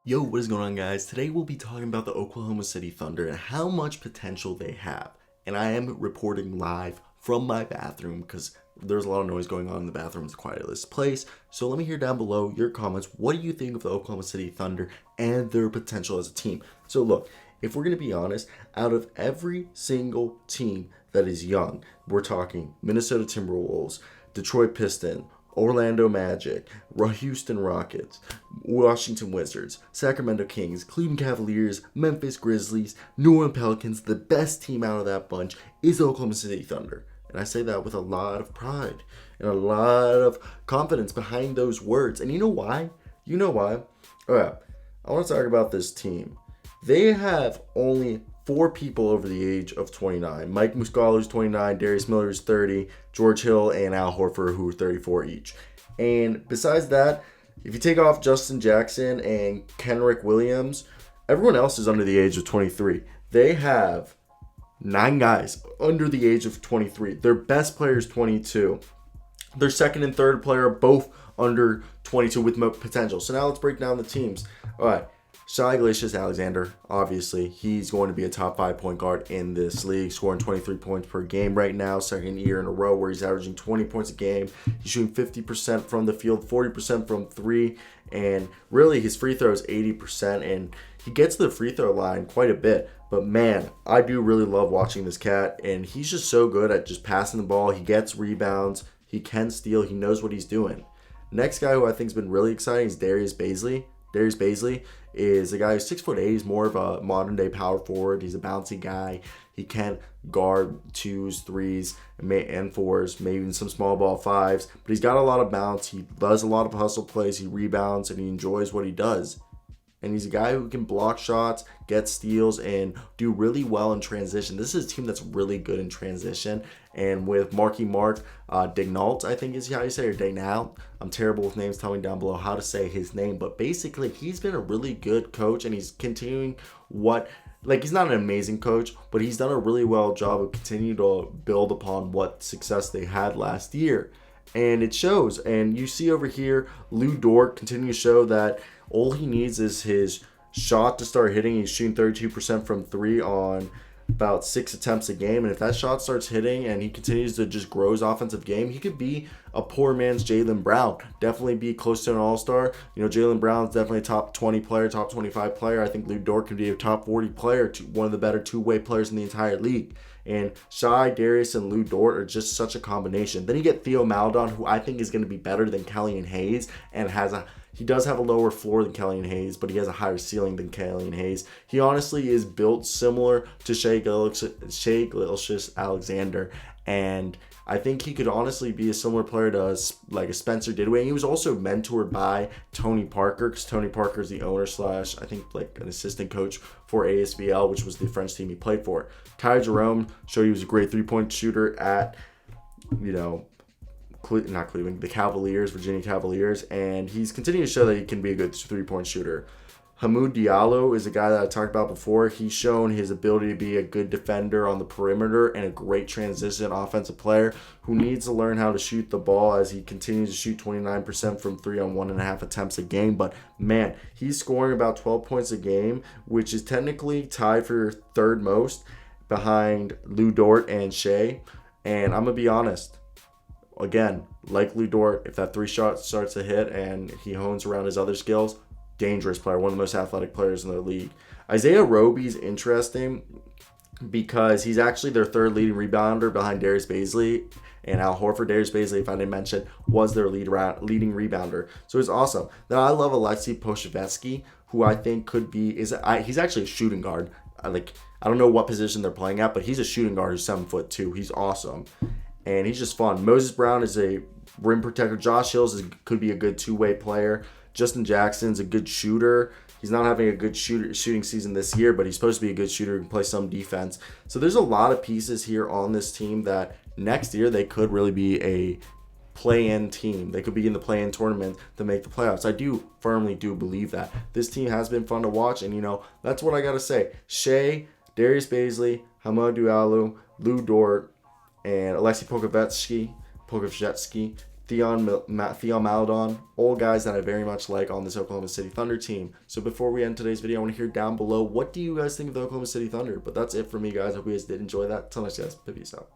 Yo, what is going on, guys? Today we'll be talking about the Oklahoma City Thunder and how much potential they have. And I am reporting live from my bathroom because there's a lot of noise going on in the bathroom. It's the quietest place. So let me hear down below your comments. What do you think of the Oklahoma City Thunder and their potential as a team? So look, if we're going to be honest, out of every single team that is young, we're talking Minnesota Timberwolves, Detroit Pistons, Orlando Magic, Houston Rockets, Washington Wizards, Sacramento Kings, Cleveland Cavaliers, Memphis Grizzlies, New Orleans Pelicans. The best team out of that bunch is the Oklahoma City Thunder. And I say that with a lot of pride and a lot of confidence behind those words. And you know why? You know why? All right, I want to talk about this team. They have only 4 people over the age of 29. Mike Muscala, who's 29, Darius Miller, who's 30, George Hill, and Al Horford, who are 34 each. And besides that, if you take off Justin Jackson and Kenrick Williams, everyone else is under the age of 23. They have 9 guys under the age of 23. Their best player is 22. Their second and third player are both under 22 with potential. So now let's break down the teams. All right. Shai Gilgeous-Alexander, obviously, he's going to be a top 5 point guard in this league, scoring 23 points per game right now, second year in a row where he's averaging 20 points a game. He's shooting 50% from the field, 40% from 3, and really his free throw is 80%, and he gets to the free throw line quite a bit. But man, I do really love watching this cat, and he's just so good at just passing the ball. He gets rebounds, he can steal, he knows what he's doing. Next guy who I think has been really exciting is Darius Baisley. Darius Baisley is a guy who's 6'8". He's more of a modern day power forward. He's a bouncy guy. He can guard 2s, 3s, and 4s, maybe even some small ball 5s. But he's got a lot of bounce. He does a lot of hustle plays. He rebounds, and he enjoys what he does. And he's a guy who can block shots, get steals, and do really well in transition. This is a team that's really good in transition. And with Marky Mark Dignault, I think is how you say it, or Dignault. I'm terrible with names. Tell me down below how to say his name. But basically, he's been a really good coach, and he's continuing he's not an amazing coach, but he's done a really well job of continuing to build upon what success they had last year. And it shows. And you see over here, Lou Dort continue to show that all he needs is his shot to start hitting. He's shooting 32% from 3 on about 6 attempts a game. And if that shot starts hitting and he continues to just grow his offensive game, he could be a poor man's Jaylen Brown. Definitely be close to an all-star. You know, Jaylen Brown's definitely a top 20 player, top 25 player. I think Lou Dort could be a top 40 player, one of the better two-way players in the entire league. And Shai, Darius, and Lou Dort are just such a combination. Then you get Theo Maledon, who I think is going to be better than Killian Hayes, and he does have a lower floor than Killian Hayes, but he has a higher ceiling than Killian Hayes. He honestly is built similar to Shai Gilgeous-Alexander, and I think he could honestly be a similar player to like a Spencer Dinwiddie. He was also mentored by Tony Parker, because Tony Parker is the owner / I think like an assistant coach for ASBL, which was the French team he played for. Ty Jerome showed he was a great 3-point shooter at, not Cleveland, the Cavaliers, Virginia Cavaliers, and he's continuing to show that he can be a good 3-point shooter. Hamu Diallo is a guy that I talked about before. He's shown his ability to be a good defender on the perimeter and a great transition offensive player who needs to learn how to shoot the ball as he continues to shoot 29% from 3 on 1.5 attempts a game. But man, he's scoring about 12 points a game, which is technically tied for third most behind Lou Dort and Shai. And I'm going to be honest. Again, like Lou Dort, if that 3 shot starts to hit and he hones around his other skills, dangerous player, one of the most athletic players in the league. Isaiah Roby's interesting because he's actually their 3rd leading rebounder behind Darius Baisley and Al Horford. Darius Baisley, if I didn't mention, was their leading rebounder. So it's awesome. Then I love Alexei Pokusevsky, who I think could be he's actually a shooting guard. I don't know what position they're playing at, but he's a shooting guard who's 7'2". He's awesome. And he's just fun. Moses Brown is a rim protector. Josh Hills could be a good 2-way player. Justin Jackson's a good shooter. He's not having a good shooting season this year, but he's supposed to be a good shooter who can play some defense. So there's a lot of pieces here on this team that next year they could really be a play-in team. They could be in the play-in tournament to make the playoffs. I firmly do believe that. This team has been fun to watch, and that's what I got to say. Shai, Darius Baisley, Hamu Diallo, Lou Dort, and Alexei Pokusevsky Theon Maladon, all guys that I very much like on this Oklahoma City Thunder team. So before we end today's video, I want to hear down below, what do you guys think of the Oklahoma City Thunder? But that's it for me, guys. I hope you guys did enjoy that. Till next, guys. Peace out.